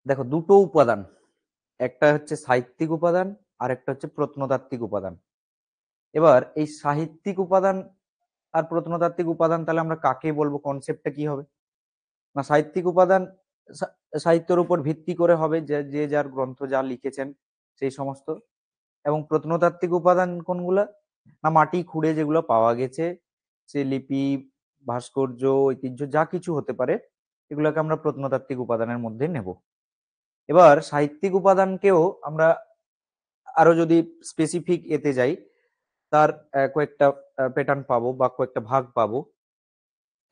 দেখো, দুটো উপাদান, একটা হচ্ছে সাহিত্যিক উপাদান আর একটা হচ্ছে প্রত্নতাত্ত্বিক উপাদান। এবার এই সাহিত্যিক উপাদান আর প্রত্নতাত্ত্বিক উপাদান তাহলে আমরা কাকে বলবো, কনসেপ্টটা কি হবে? না, সাহিত্যিক উপাদান সাহিত্যের উপর ভিত্তি করে হবে, যে যে যার গ্রন্থ যা লিখেছেন সেই সমস্ত। এবং প্রত্নতাত্ত্বিক উপাদান কোনগুলা? না, মাটি খুঁড়ে যেগুলো পাওয়া গেছে, সে লিপি, ভাস্কর্য, ঐতিহ্য যা কিছু হতে পারে, এগুলোকে আমরা প্রত্নতাত্ত্বিক উপাদানের মধ্যে নেব। এবার সাহিত্যিক উপাদানকেও আমরা আরো যদি স্পেসিফিক এতে যাই, তার কয়েকটা প্যাটার্ন পাবো বা কয়েকটা ভাগ পাবো।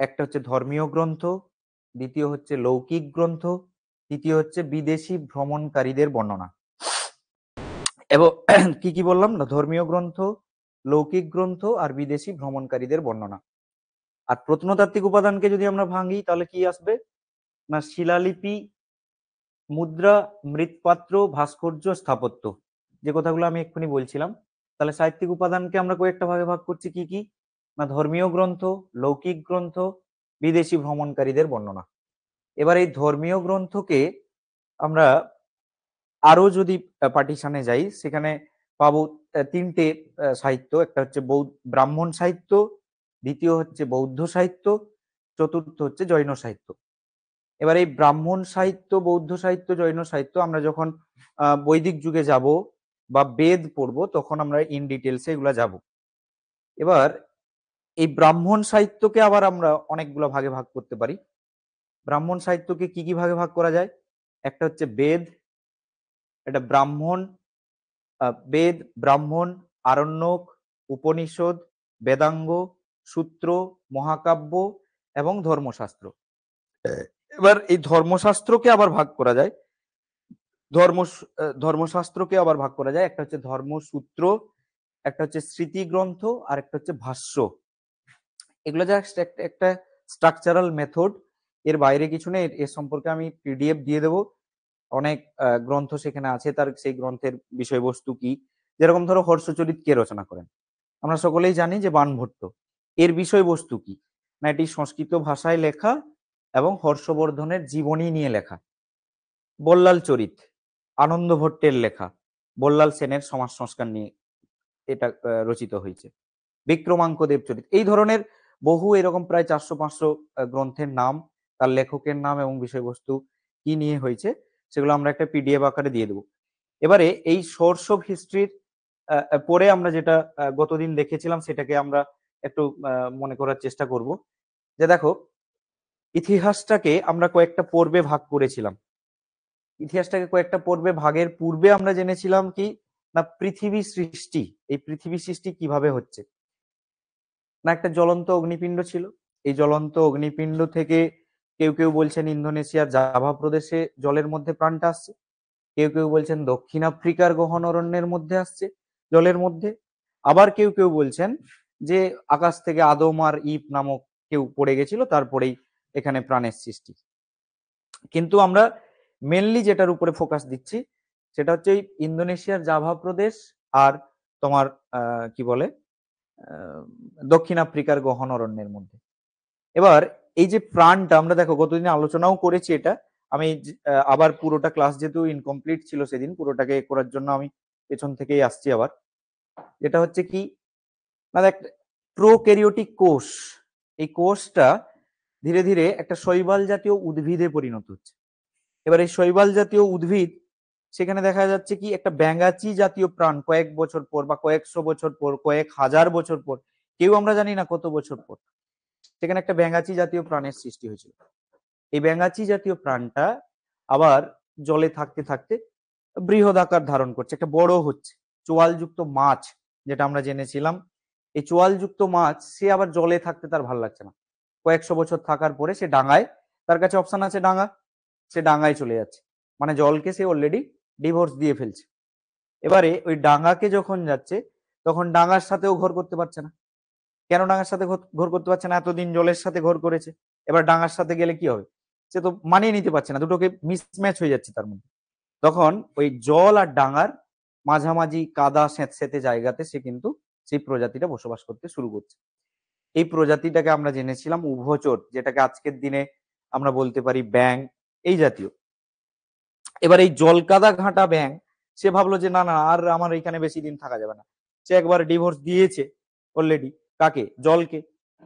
একটা হচ্ছে ধর্মীয় গ্রন্থ, দ্বিতীয় হচ্ছে লৌকিক গ্রন্থ, তৃতীয় হচ্ছে বিদেশি ভ্রমণকারীদের বর্ণনা। এবং কি কি বললাম না, ধর্মীয় গ্রন্থ, লৌকিক গ্রন্থ আর বিদেশি ভ্রমণকারীদের বর্ণনা। আর প্রত্নতাত্ত্বিক উপাদানকে যদি আমরা ভাঙি তাহলে কি আসবে? না, শিলালিপি, মুদ্রা, মৃৎপাত্র, ভাস্কর্য, স্থাপত্য, যে কথাগুলো আমি এক্ষুনি বলছিলাম। তাহলে সাহিত্যিক উপাদানকে আমরা কয়েকটা ভাগে ভাগ করছি, কি কি? না, ধর্মীয় গ্রন্থ, লৌকিক গ্রন্থ, বিদেশি ভ্রমণকারীদের বর্ণনা। এবার এই ধর্মীয় গ্রন্থকে আমরা আরো যদি পার্টিশনে যাই, সেখানে পাবো তিনটে সাহিত্য। একটা হচ্ছে ব্রাহ্মণ সাহিত্য, দ্বিতীয় হচ্ছে বৌদ্ধ সাহিত্য, চতুর্থ হচ্ছে জৈন সাহিত্য। এবার এই ব্রাহ্মণ সাহিত্য, বৌদ্ধ সাহিত্য, জৈন সাহিত্য আমরা যখন বৈদিক যুগে যাব বা বেদ পড়বো, তখন আমরা ইন ডিটেলসে এগুলা যাব। এবার এই ব্রাহ্মণ সাহিত্যকে আবার আমরা অনেকগুলো ভাগে ভাগ করতে পারি। ব্রাহ্মণ সাহিত্যকে কি কি ভাগে ভাগ করা যায়? একটা হচ্ছে বেদ, এটা ব্রাহ্মণ, বেদ, ব্রাহ্মণ, আরণ্যক, উপনিষদ, বেদাঙ্গ, সূত্র, মহাকাব্য এবং ধর্মশাস্ত্র। এবার এই ধর্মশাস্ত্রকে আবার ভাগ করা যায়, ধর্ম ধর্মশাস্ত্রকে আবার ভাগ করা যায়, একটা হচ্ছে ধর্মসূত্র, একটা হচ্ছে স্মৃতি গ্রন্থ, আর একটা হচ্ছে ভাষ্য। এগুলো জাস্ট একটা স্ট্রাকচারাল মেথড, এর বাইরে কিছু নেই। এর সম্পর্কে আমি পিডিএফ দিয়ে দেবো, অনেক গ্রন্থ সেখানে আছে, তার সেই গ্রন্থের বিষয়বস্তু কি। যেরকম ধরো হর্ষচরিত কে রচনা করেন? আমরা সকলেই জানি যে বাণভট্ট। এর বিষয়বস্তু কি? না, এটি সংস্কৃত ভাষায় লেখা এবং হর্ষবর্ধনের জীবনী নিয়ে লেখা। বল্লাল চরিত, আনন্দ ভট্টের লেখা, বল্লাল সেনের সমাজ সংস্কার নিয়ে এটা রচিত হয়েছে। বিক্রমাঙ্ক দেব চরিত, এই ধরনের বহু এরকম প্রায় 400-500 গ্রন্থের নাম, তার লেখকের নাম এবং বিষয়বস্তু কি নিয়ে হয়েছে, সেগুলো আমরা একটা পিডিএফ আকারে দিয়ে দেবো। এবারে এই সোর্স অফ হিস্ট্রির পরে আমরা যেটা গতদিন দেখেছিলাম, সেটাকে আমরা একটু মনে করার চেষ্টা করব। যে দেখো, ইতিহাসটাকে আমরা কয়েকটা পর্বে ভাগ করেছিলাম। ইতিহাসটাকে কয়েকটা পর্বে ভাগের পূর্বে আমরা জেনেছিলাম কি? না, পৃথিবী সৃষ্টি, এই পৃথিবী সৃষ্টি কিভাবে হচ্ছে। না, একটা জ্বলন্ত অগ্নিপিণ্ড ছিল, এই জ্বলন্ত অগ্নিপিণ্ড থেকে কেউ কেউ বলছেন ইন্দোনেশিয়ার জাভা প্রদেশে জলের মধ্যে প্রাণটা আসছে, কেউ কেউ বলছেন দক্ষিণ আফ্রিকার গহন অরণ্যের মধ্যে আসছে জলের মধ্যে, আবার কেউ কেউ বলছেন যে আকাশ থেকে আদম আর ইভ নামক কেউ পড়ে গেছিল, তারপরেই এখানে প্রাণের সৃষ্টি। কিন্তু আমরা মেনলি যেটার উপরে ফোকাস দিচ্ছি, সেটা হচ্ছে ইন্দোনেশিয়ার জাভা প্রদেশ আর তোমার কি বলে দক্ষিণ আফ্রিকার গহন অরণ্যের মধ্যে। এবার এই যে প্রাণটা, আমরা দেখো গতদিন আলোচনাও করেছি এটা, আমি আবার পুরোটা ক্লাস যেহেতু ইনকমপ্লিট ছিল সেদিন, পুরোটাকে করার জন্য আমি পেছন থেকেই আসছি আবার। এটা হচ্ছে কি না, দেখ, প্রোক্যারিওটিক কোষ, এই কোষটা ধীরে ধীরে একটা শৈবাল জাতীয় উদ্ভিদে পরিণত হচ্ছে। এবার এই শৈবাল জাতীয় উদ্ভিদ, সেখানে দেখা যাচ্ছে কি একটা ব্যাঙাচি জাতীয় প্রাণ কয়েক বছর পর বা কয়েকশো বছর পর, কয়েক হাজার বছর পর, কেউ আমরা জানি না কত বছর পর, সেখানে একটা ব্যাঙাচি জাতীয় প্রাণের সৃষ্টি হয়েছিল। এই ব্যাঙাচি জাতীয় প্রাণটা আবার জলে থাকতে থাকতে বৃহৎ আকার ধারণ করছে, একটা বড় হচ্ছে, চোয়ালযুক্ত মাছ যেটা আমরা জেনেছিলাম। এই চোয়ালযুক্ত মাছ সে আবার জলে থাকতে তার ভাল লাগছে না, কয়েকশো বছর থাকার পরে সে ডাঙায়, তার কাছে অপশন আছে ডাঙা, সে ডাঙায় চলে যাচ্ছে, মানে জলকে সে অলরেডি ডিভোর্স দিয়ে ফেলছে। এবারে ওই ডাঙাকে যখন যাচ্ছে, তখন ডাঙার সাথেও ঘর করতে পারছে না। কেন ডাঙার সাথে ঘর করতে পারছে না? এতদিন জলের সাথে ঘর করেছে, এবার ডাঙার সাথে গেলে কি হবে? সে তো মানিয়ে নিতে পারছে না, দুটোকে মিসম্যাচ হয়ে যাচ্ছে তার মধ্যে। তখন ওই জল আর ডাঙার মাঝামাঝি কাদা স্যাঁতস্যাঁতে জায়গাতে সে কিন্তু সেই প্রজাতিটা বসবাস করতে শুরু করছে। এই প্রজাতিটাকে আমরা জেনেছিলাম উভচর, যেটাকে আজকের দিনে আমরা বলতে পারি ব্যাং, এই জাতীয়। এবার এই জলকাদা ঘাঁটা ব্যাঙ সে ভাবলো যে না না আর আমার এখানে বেশি দিন থাকা যাবে না, সে একবার ডিভোর্স দিয়েছে অলরেডি। কাকে? জলকে।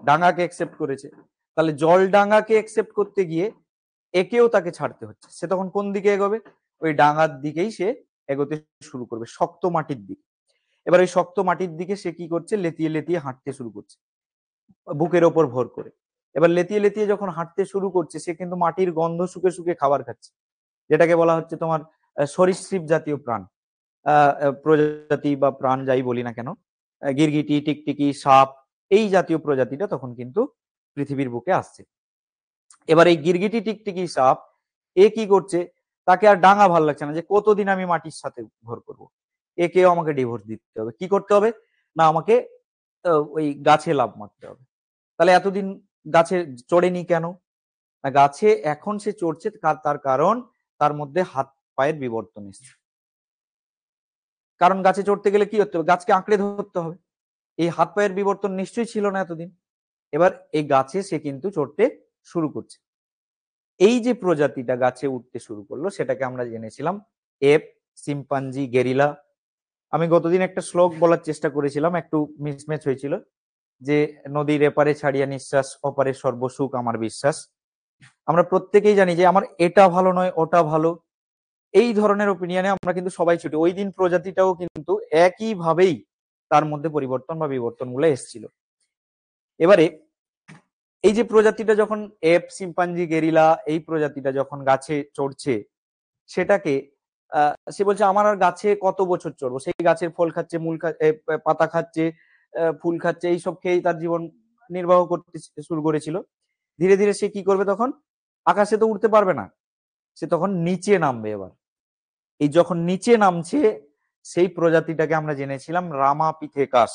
ডাঙাকে একসেপ্ট করেছে, তাহলে জল ডাঙাকে একসেপ্ট করতে গিয়ে একেও তাকে ছাড়তে হচ্ছে। সে তখন কোন দিকে এগোবে? ওই ডাঙার দিকেই সে এগোতে শুরু করবে, শক্ত মাটির দিকে। এবার ওই শক্ত মাটির দিকে সে কি করছে? লেতিয়ে লেতিয়ে হাঁটতে শুরু করছে বুকের ওপর ভর করে। এবার লেতিয়ে লেতিয়ে যখন হাঁটতে শুরু করছে, সে কিন্তু মাটির গন্ধ শুকে শুকে খাবার খাচ্ছে, যেটাকে বলা হচ্ছে তোমার সরীসৃপ জাতীয় প্রাণ, প্রজাতি বা প্রাণ যাই বলি না কেন, গিরগিটি, টিকটিকি, সাপ, এই জাতীয় প্রজাতিটা তখন কিন্তু পৃথিবীর বুকে আসছে। এবার এই গিরগিটি, টিকটিকি, সাপ এ কি করছে? তাকে আর ডাঙা ভাল লাগছে না, যে কতদিন আমি মাটির সাথে ভর করব, একেও আমাকে ডিভোর্স দিতে হবে। কি করতে হবে? না আমাকে ওই গাছে লাফ মারতে হবে। তাহলে এতদিন গাছে চড়েনি কেন? না গাছে এখন সে চড়ছে তার কারণ তার মধ্যে হাত পায়ের বিবর্তন এসছে। কারণ গাছে চড়তে গেলে কি করতে হবে? গাছকে আঁকড়ে ধরতে হবে। এই হাত পায়ের বিবর্তন নিশ্চয়ই ছিল না এতদিন। এবার এই গাছে সে কিন্তু চড়তে শুরু করছে। এই যে প্রজাতিটা গাছে উঠতে শুরু করলো, সেটাকে আমরা জেনেছিলাম এপ, সিম্পাঞ্জি, গেরিলা। আমি গতদিন একটা শ্লোক বলার চেষ্টা করেছিলাম, একটু মিসম্যাচ হয়েছিল, যে নদীর এপারে ছাড়িয়া নিঃশ্বাস, অপারে সর্বসুখ আমার বিশ্বাস। আমরা প্রত্যেকেই জানি যে আমার এটা ভালো নয়, ওটা ভালো, এই ধরনের ওপিনিয়নে আমরা কিন্তু সবাই ছুটি। ওই দিন প্রজাতিটাও কিন্তু একই ভাবেই তার মধ্যে পরিবর্তন বা বিবর্তন গুলো এসেছিল। এবারে এই যে প্রজাতিটা যখন এপ, সিম্পাঞ্জি, গেরিলা, এই প্রজাতিটা যখন গাছে চড়ছে, সেটাকে সে বলছে আমার আর গাছে কত বছর চড়বো? সেই গাছের ফল খাচ্ছে, মূল পাতা খাচ্ছে, ফুল খাচ্ছে, এইসব খেয়েই তার জীবন নির্বাহ করতে শুরু করেছিল। ধীরে ধীরে সে কি করবে? তখন আকাশে তো উঠতে পারবে না, সে তখন নিচে নামবে। এবার এই যখন নিচে নামছে, সেই প্রজাতিটাকে আমরা জেনেছিলাম রামাপিথেকাস।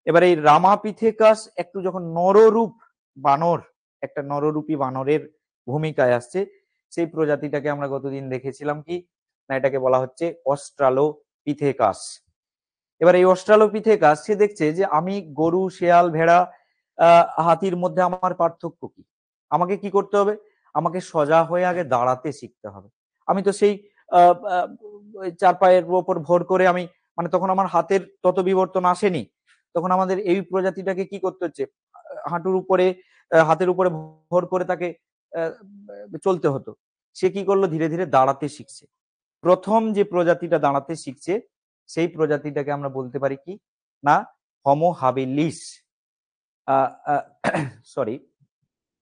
এবার এই রামাপিথেকাস একটু যখন নররূপ বানর, একটা নররূপী বানরের ভূমিকায় আসছে, সেই প্রজাতিটাকে আমরা গতদিন দেখেছিলাম কি না, এটাকে বলা হচ্ছে অস্ট্রালোপিথেকাস। এবার এই অস্ট্রালোপিথেকাস সে দেখছে যে আমি গরু, শেয়াল, ভেড়া, হাতির মধ্যে আমার পার্থক্য কি? আমাকে কি করতে হবে? আমাকে সোজা হয়ে আগে দাঁড়াতে শিখতে হবে। আমি তো সেই চার পায়ের উপর ভর করে আমি, মানে তখন আমার হাতের তত বিবর্তন আসেনি, তখন আমাদের এই প্রজাতিটাকে কি করতে হচ্ছে? হাঁটুর উপরে, হাতের উপরে ভর করে তাকে চলতে হতো। সে কি করলো? ধীরে ধীরে দাঁড়াতে শিখছে। প্রথম যে প্রজাতিটা দাঁড়াতে শিখছে, সেই প্রজাতিটাকে আমরা বলতে পারি কি না, হোমো হাবিলিস। সরি,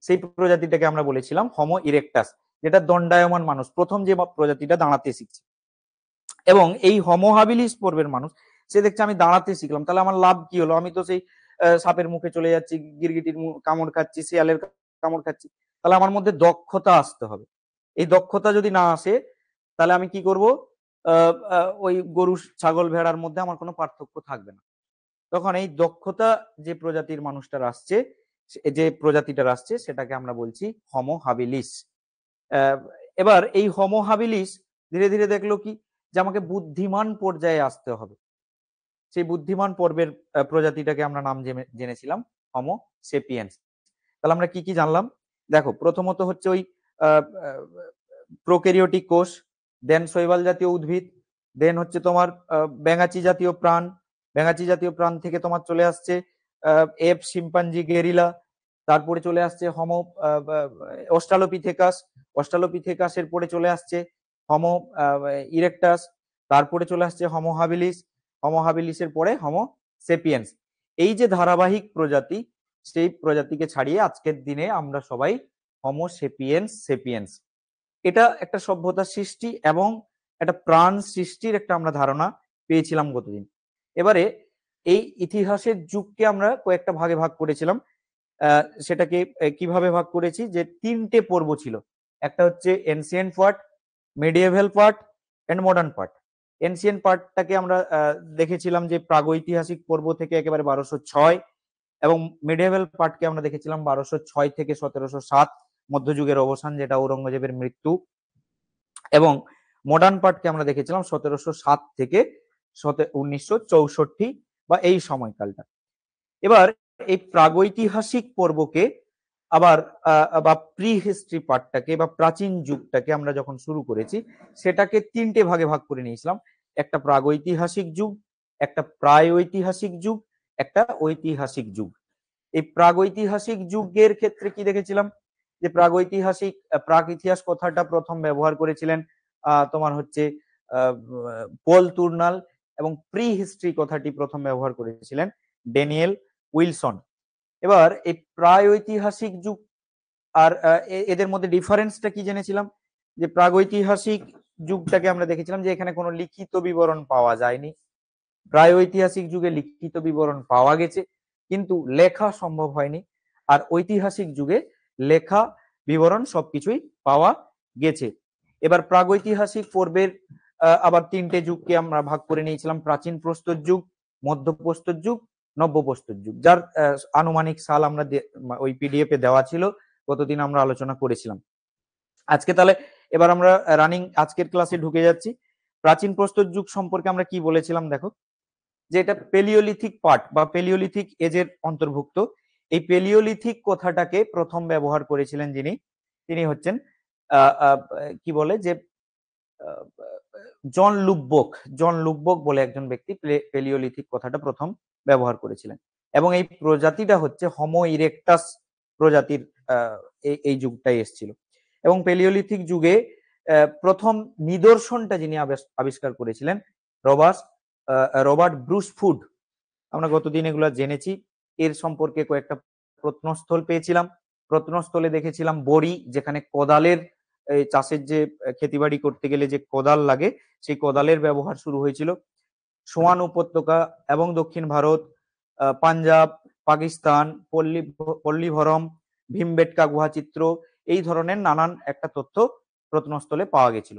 সেই প্রজাতিটাকে আমরা বলেছিলাম হোমো ইরেক্টাস, যেটা দণ্ডায়মান মানুষ, প্রথম যে প্রজাতিটা দাঁড়াতে শিখছে। এবং এই হোমো হাবিলিস পর্বের মানুষ সে দেখছে আমি দাঁড়াতে শিখলাম, তাহলে আমার লাভ কি হলো? আমি তো সেই সাপের মুখে চলে যাচ্ছি, গিরগিটির কামড় খাচ্ছি, শিয়ালের কামড় খাচ্ছি। তাহলে আমার মধ্যে দক্ষতা আসতে হবে। এই দক্ষতা যদি না আসে, তাহলে আমি কি করব? ওই গরু, ছাগল, ভেড়ার মধ্যে আমার কোনো পার্থক্য থাকবে না। তখন এই দক্ষতা যে প্রজাতির মানুষটার আসছে, যে প্রজাতিটার আসছে, সেটাকে আমরা বলছি হোমো হাবিলিস। এবার এই হোমো হাবিলিস ধীরে ধীরে দেখলো কি, যে আমাকে বুদ্ধিমান পর্যায়ে আসতে হবে। সেই বুদ্ধিমান পর্বের প্রজাতিটাকে আমরা নাম জেনেছিলাম হোমো সেপিয়েন্স। তাহলে আমরা কি কি জানলাম? দেখো, প্রথমত হচ্ছে ওই প্রোক্যারিওটিক কোষ, দেন শৈবাল জাতীয় উদ্ভিদ, দেন হচ্ছে তোমার ব্যাঙাচি জাতীয় প্রাণ, ব্যাঙাচি জাতীয় প্রাণ থেকে তোমার চলে আসছে এপ, শিম্পাঞ্জি, গেরিলা, তারপরে চলে আসছে হোমো অস্ট্রালোপিথেকাস, অস্ট্রালোপিথেকাসের পরে চলে আসছে হোমো ইরেক্টাস, তারপরে চলে আসছে হোমো হাবিলিস, হোমো হাবিলিসের পরে হোমো সেপিয়েন্স। এই যে ধারাবাহিক প্রজাতি, সেই প্রজাতিকে ছাড়িয়ে আজকের দিনে আমরা সবাই হোমো সেপিয়েন্স সেপিয়েন্স, এটা একটা সভ্যতার সৃষ্টি এবং একটা প্রাণ সৃষ্টির একটা আমরা ধারণা পেয়েছিলাম গতদিন। এবারে এই ইতিহাসের যুগকে আমরা কয়েকটা ভাগে ভাগ করেছিলাম। সেটাকে কিভাবে ভাগ করেছি? যে তিনটে পর্ব ছিল, একটা হচ্ছে ancient part, medieval part and modern part. Ancient পার্টটাকে আমরা দেখেছিলাম যে প্রাগৈতিহাসিক পর্ব থেকে একেবারে 1206, এবং মিডিয়েভাল পার্টকে আমরা দেখেছিলাম 1206 থেকে 1707, মধ্যযুগের অবসান, যেটা ঔরঙ্গজেবের মৃত্যু। এবং মডার্ন পার্টকে আমরা দেখেছিলাম 1707 থেকে 1964 বা এই সময়কালটা। এবার এই প্রাগৈতিহাসিক পর্বকে আবার বা প্রি হিস্ট্রি পার্টটাকে বা প্রাচীন যুগটাকে আমরা যখন শুরু করেছি সেটাকে তিনটে ভাগে ভাগ করে নিয়েছিলাম। একটা প্রাগৈতিহাসিক যুগ, একটা প্রায় ঐতিহাসিক যুগ, একটা ঐতিহাসিক যুগ। এই প্রাগৈতিহাসিক যুগের ক্ষেত্রে কি দেখেছিলাম যে প্রাগৈতিহাসিক প্রাক ইতিহাস কথাটা প্রথম ব্যবহার করেছিলেন তোমার হচ্ছে পল তুর্নাল, এবং প্রি হিস্ট্রি কথাটি প্রথম ব্যবহার করেছিলেন ড্যানিয়েল উইলসন। এবার এই প্রায় ঐতিহাসিক যুগ আর এদের মধ্যে ডিফারেন্সটা কি জেনেছিলাম যে প্রাগৈতিহাসিক যুগটাকে আমরা দেখেছিলাম যে এখানে কোনো লিখিত বিবরণ পাওয়া যায়নি। প্রায় ঐতিহাসিক যুগে লিখিত বিবরণ পাওয়া গেছে কিন্তু লেখা সম্ভব হয়নি। আর ঐতিহাসিক যুগে লেখা বিবরণ সবকিছুই পাওয়া গেছে। এবার প্রাগৈতিহাসিক পর্বের আবার তিনটে যুগকে আমরা ভাগ করে নিয়েছিলাম: প্রাচীন প্রস্তর যুগ, মধ্য প্রস্তর যুগ, নব্য প্রস্তর যুগ, যার আনুমানিক সাল আমরা ওই পিডিএফ এ দেওয়া ছিল, গতদিন আমরা আলোচনা করেছিলাম। আজকে তাহলে এবার আমরা রানিং আজকের ক্লাসে ঢুকে যাচ্ছি। প্রাচীন প্রস্তর যুগ সম্পর্কে আমরা কি বলেছিলাম দেখো, যে এটা পেলিওলিথিক পার্ট বা পেলিওলিথিক এজের অন্তর্ভুক্ত। এই পেলিওলিথিক কথাটাকে প্রথম ব্যবহার করেছিলেন যিনি, তিনি হচ্ছেন কি বলে যে জন লুকবোক। জন লুকবোক বলে একজন ব্যক্তি পেলিওলিথিক কথাটা প্রথম ব্যবহার করেছিলেন, এবং এই প্রজাতিটা হচ্ছে হোমো ইরেকটাস প্রজাতির এই যুগটাই এসেছিল। এবং পেলিওলিথিক যুগে প্রথম নিদর্শনটা যিনি আবিষ্কার করেছিলেন রবার্ট ব্রুসফুড। আমরা গতদিন এগুলো জেনেছি। এর সম্পর্কে কয়েকটা প্রত্নস্থল পেয়েছিলাম। প্রত্নস্থলে দেখেছিলাম বড়ি, যেখানে কোদালের চাষের যে ক্ষেতিবাড়ি করতে গেলে যে কোদাল লাগে সেই কোদালের ব্যবহার শুরু হয়েছিল। সোয়ান উপত্যকা এবং দক্ষিণ ভারত, পাঞ্জাব, পাকিস্তান, পল্লীভরম, ভীমবেটকা গুহাচিত্র, এই ধরনের নানান একটা তথ্য প্রত্নস্থলে পাওয়া গেছিল।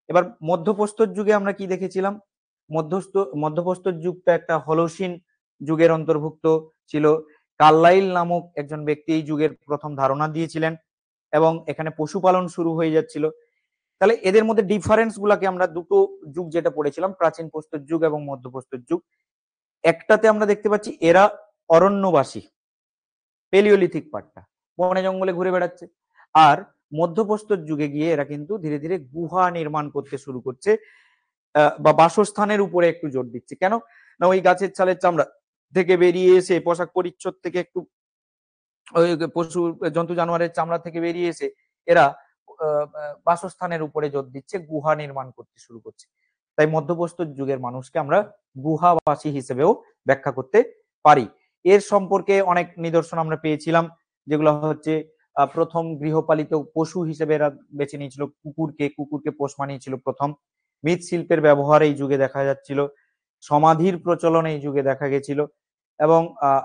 এবার মধ্যপ্রস্তর যুগে আমরা কি দেখেছিলাম? মধ্যপ্রস্তর যুগটা একটা হলোসিন যুগের অন্তর্ভুক্ত ছিল। কার্লাইল নামক একজন ব্যক্তি এই যুগের প্রথম ধারণা দিয়েছিলেন, এবং এখানে পশুপালন শুরু হয়ে যাচ্ছিল। তাহলে এদের মধ্যে ডিফারেন্স গুলাকে আমরা দুটো যুগ যেটা পড়েছিলাম, প্রাচীন প্রস্তর যুগ এবং মধ্যপ্রস্তর যুগ, একটাতে আমরা দেখতে পাচ্ছি এরা অরণ্যবাসী, পেলিওলিথিক পার্টটা বনে জঙ্গলে ঘুরে বেড়াচ্ছে। আর মধ্যপ্রস্তর যুগে গিয়ে এরা কিন্তু ধীরে ধীরে গুহা নির্মাণ করতে শুরু করছে, বা বাসস্থানের উপরে একটু জোর দিচ্ছে। কেন না ওই গাছের ছালের চামড়া থেকে বেরিয়ে এসে, পোশাক পরিচ্ছদ থেকে একটু ওই পশু জন্তু জানোয়ারের চামড়া থেকে বেরিয়ে এসে এরা বাসস্থানের উপরে জোর দিচ্ছে, গুহা নির্মাণ করতে শুরু করছে। তাই মধ্যপ্রস্তর যুগের মানুষকে আমরা গুহাবাসী হিসেবেও ব্যাখ্যা করতে পারি। এর সম্পর্কে অনেক নিদর্শন আমরা পেয়েছিলাম, যেগুলো হচ্ছে প্রথম গৃহপালিত পশু হিসেবে এরা বেছে নিয়েছিল কুকুরকে পোষ মানিয়েছিল প্রথম। মৃৎশিল্পের ব্যবহার এই যুগে দেখা যাচ্ছিল, সমাধির প্রচলন এই যুগে দেখা গেছিল, এবং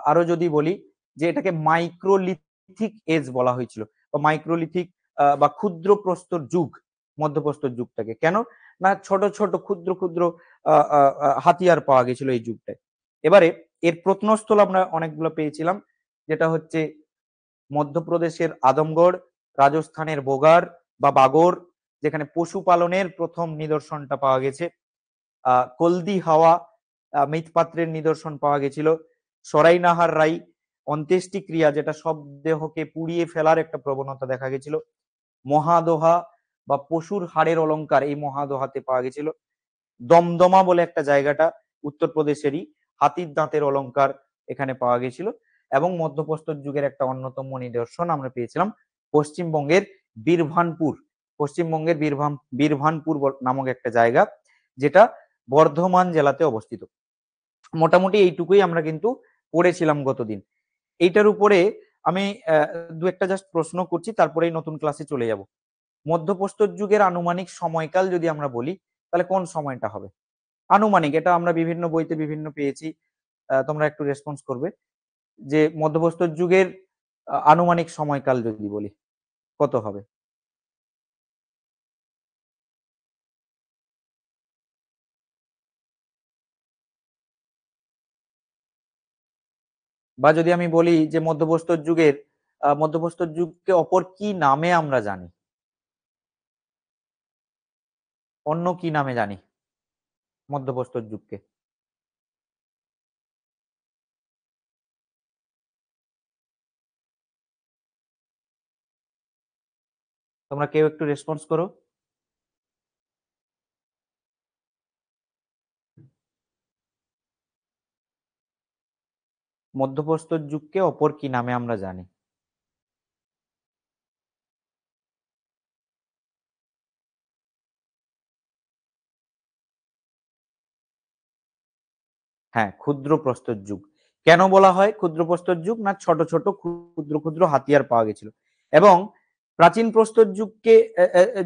আরো যদি বলি যে এটাকে মাইক্রোলিথিক এজ বলা হয়েছিল, বা মাইক্রোলিথিক বা ক্ষুদ্র প্রস্তর যুগ মধ্যপ্রস্তর যুগটাকে। কেন না ছোট ছোট ক্ষুদ্র ক্ষুদ্র হাতিয়ার পাওয়া গেছিল এই যুগটায়। এবারে এর প্রত্নস্থল আমরা অনেকগুলো পেয়েছিলাম, যেটা হচ্ছে মধ্যপ্রদেশের আদমগড়, রাজস্থানের বোগার বা বাগর, যেখানে পশুপালনের প্রথম নিদর্শনটা পাওয়া গেছে। কলদি হাওয়া মৃৎপাত্রের নিদর্শন পাওয়া গেছিল। সরাইনাহার রাই অন্ত্যেষ্টি ক্রিয়া, যেটা সব দেহকে পুড়িয়ে ফেলার একটা প্রবণতা দেখা গেছিল। মহাদোহা বা পশুর হাড়ের অলঙ্কার এই মহাদোহাতে পাওয়া গেছিল। দমদমা বলে একটা জায়গাটা উত্তরপ্রদেশেরই, হাতির দাঁতের অলঙ্কার এখানে পাওয়া গেছিল। এবং মধ্যপ্রস্তর যুগের একটা অন্যতম নিদর্শন আমরা পেয়েছিলাম পশ্চিমবঙ্গের বীরভানপুর। পশ্চিমবঙ্গের বীরভানপুর নামক একটা জায়গা, যেটা বর্ধমান জেলাতে অবস্থিত। মোটামুটি এইটুকুই আমরা কিন্তু পড়েছিলাম গতদিন। এইটার উপরে আমি দু একটা জাস্ট প্রশ্ন করছি, তারপরেই নতুন ক্লাসে চলে যাব। মধ্যপ্রস্তর যুগের আনুমানিক সময়কাল যদি আমরা বলি, তাহলে কোন সময়টা হবে? আনুমানিক, এটা আমরা বিভিন্ন বইতে বিভিন্ন পেয়েছি, তোমরা একটু রেসপন্স করবে যে মধ্যপ্রস্তর যুগের আনুমানিক সময়কাল যদি বলি কত হবে? বা যদি আমি বলি যে মধ্যপ্রস্তর যুগকে অপর কি নামে আমরা জানি, অন্য কি নামে জানি মধ্যপ্রস্তর যুগকে? তোমরা কেউ একটু রেসপন্স করো। মধ্যপ্রস্তর যুগকে অপর কি নামে আমরা জানি? হ্যাঁ, ক্ষুদ্র প্রস্তর যুগ। কেন বলা হয় ক্ষুদ্র প্রস্তর যুগ? না ছোট ছোট ক্ষুদ্র ক্ষুদ্র হাতিয়ার পাওয়া গেছিল। এবং প্রাচীন প্রস্তর যুগকে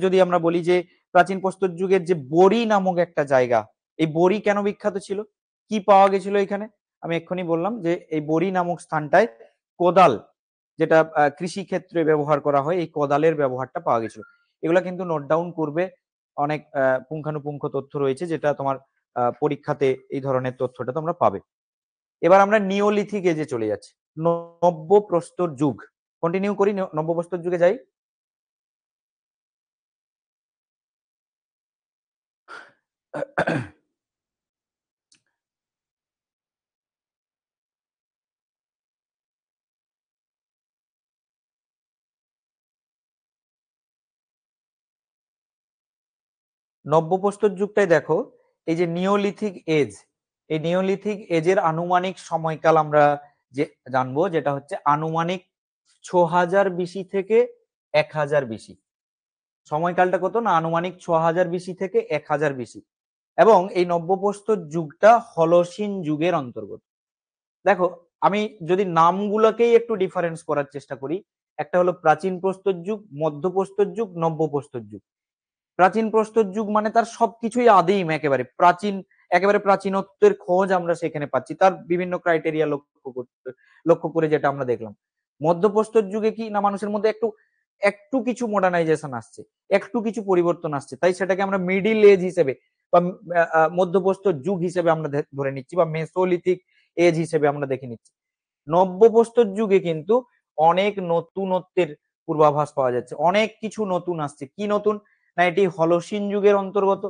যদি আমরা বলি যে প্রাচীন প্রস্তর যুগের যে বড়ি নামক একটা জায়গা, এই বড়ি কেন বিখ্যাত ছিল? কি পাওয়া গেছিল এখানে? আমি এক্ষুনি বললাম যে এই বড়ি নামক স্থানটায় কোদাল, যেটা কৃষি ক্ষেত্রে ব্যবহার করা হয়, এই কোদালের ব্যবহারটা পাওয়া গেছিল। এগুলা কিন্তু নোট ডাউন করবে, অনেক পুঙ্খানুপুঙ্খ তথ্য রয়েছে যেটা তোমার পরীক্ষাতে এই ধরনের তথ্যটা তোমরা পাবে। এবার আমরা নিওলিথিক এজে চলে যাচ্ছি, নব্য প্রস্তর যুগ। কন্টিনিউ করি, নব্য প্রস্তর যুগে যাই। নব্য প্রস্তর যুগটাই দেখো, এই যে নিওলিথিক এজ, এই নিওলিথিক এজের আনুমানিক সময়কাল আমরা যে জানবো, যেটা হচ্ছে আনুমানিক 6000 বিসি থেকে 1000 বিসি। সময়কালটা কত? না আনুমানিক 6000 বিসি থেকে 1000 বিসি। এবং এই নব্যপ্রস্তর যুগটা হলসিন যুগের অন্তর্গত। দেখো, আমি যদি নামগুলোকেই একটু ডিফারেন্স করার চেষ্টা করি, একটা হলো প্রাচীন প্রস্তর যুগ, মধ্যপ্রস্তর যুগ, নব্যপ্রস্তর যুগ। প্রাচীন প্রস্তর যুগ মানে তার সবকিছুই আদিম, একেবারে প্রাচীন, একেবারে প্রাচীনত্বের খোঁজ আমরা সেখানে পাচ্ছি, তার বিভিন্ন ক্রাইটেরিয়া লক্ষ্য করে যেটা আমরা দেখলাম। মধ্যপ্রস্তর যুগে কি না মানুষের মধ্যে একটু একটু কিছু মডার্নাইজেশন আসছে, একটু কিছু পরিবর্তন আসছে, তাই সেটাকে আমরা মিডিল এজ হিসেবে বা মধ্যপ্রস্তর যুগ হিসেবে আমরা ধরে নিচ্ছি, বা মেসোলিথিক এজ হিসেবে আমরা দেখে নিচ্ছি। নব্যপ্রস্তর যুগে কিন্তু অনেক নতুনত্বের পূর্বাভাস পাওয়া যাচ্ছে, অনেক কিছু নতুন আসছে। কি নতুন? না এটি হলসিন যুগের অন্তর্গত।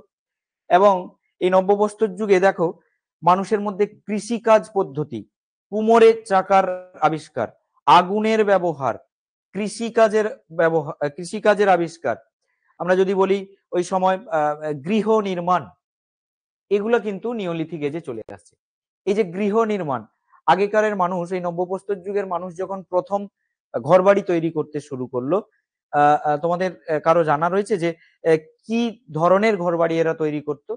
এবং এই নব্যপ্রস্তর যুগে দেখো, মানুষের মধ্যে কৃষিকাজ পদ্ধতি, কুমোরের চাকার আবিষ্কার, আগুনের ব্যবহার, কৃষিকাজের কৃষিকাজের আবিষ্কার, আমরা যদি বলি ওই সময় গৃহ নির্মাণ, এগুলো কিন্তু নিওলিথিক এজে চলে আসছে। এই যে গৃহ নির্মাণ, আগেকারের মানুষ, এই নব্যপ্রস্তর যুগের মানুষ যখন প্রথম ঘরবাড়ি তৈরি করতে শুরু করলো, তোমাদের কারো জানা রয়েছে যে কি ধরনের ঘরবাড়ি এরা তৈরি করতো?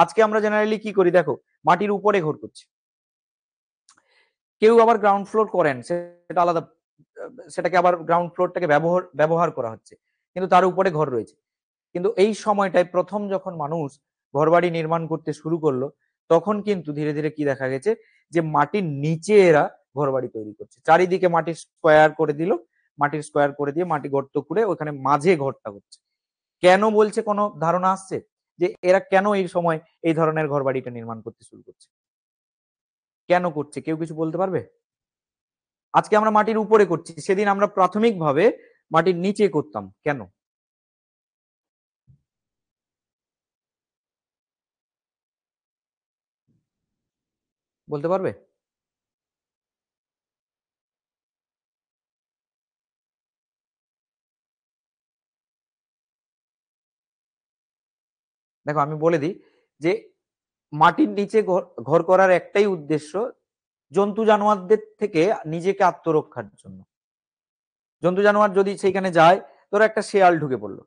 আজকে আমরা জেনারেলি কি করি দেখো, মাটির উপরে ঘর করছি, কেউ আবার গ্রাউন্ড ফ্লোর করেন, সেটা আলাদা, সেটাকে আবার গ্রাউন্ড ফ্লোরটাকে ব্যবহার করা হচ্ছে, কিন্তু তার উপরে ঘর রয়েছে। কিন্তু এই সময়টায় প্রথম যখন মানুষ ঘরবাড়ি নির্মাণ করতে শুরু করলো, তখন কিন্তু ধীরে ধীরে কি দেখা গেছে যে মাটির নিচে এরা ঘরবাড়ি তৈরি করছে, চারিদিকে মাটির স্কোয়ার করে দিল, মাটির স্কোয়ার করে দিয়ে মাটি গর্ত করে ওখানে মাঝে ঘরটা হচ্ছে। কেন বলছে, কোনো ধারণা আসছে যে এরা কেন এই সময় এই ধরনের ঘরবাড়িটা নির্মাণ করতে শুরু করছে? কেন করছে, কেউ কিছু বলতে পারবে? আজকে আমরা মাটির উপরে করছি, সেদিন আমরা প্রাথমিকভাবে মাটির নিচে করতাম, কেন? বলতে পারবে? দেখো আমি বলে দিই যে মাটির নিচে ঘর করার একটাই উদ্দেশ্য, জন্তু জানোয়ারদের থেকে নিজেকে আত্মরক্ষার জন্য। জন্তু জানোয়ার যদি সেখানে যায়, ধরো একটা শেয়াল ঢুকে পড়লো,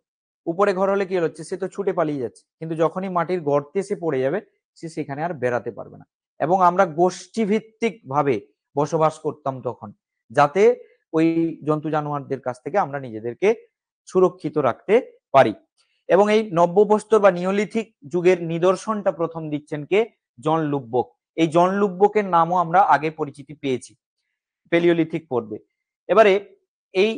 উপরে ঘর হলে কি হচ্ছে, সে তো ছুটে পালিয়ে যাচ্ছে, কিন্তু যখনই মাটির গর্তে সে পড়ে যাবে, সে সেখানে আর বেরাতে পারবে না। এবং আমরা গোষ্ঠী ভিত্তিক ভাবে বসবাস করতাম তখন, যাতে ওই জন্তু জানোয়ারদের কাছ থেকে আমরা নিজেদেরকে সুরক্ষিত রাখতে পারি। এবং এই নব্যপ্রস্তর বা নিওলিথিক যুগের নিদর্শনটা প্রথম দিচ্ছেন কে? জন লুব্বক। এই জন লুব্বকের নামও আমরা আগে পরিচিতি পেয়েছি পেলিওলিথিক পর্বে। এবারে এই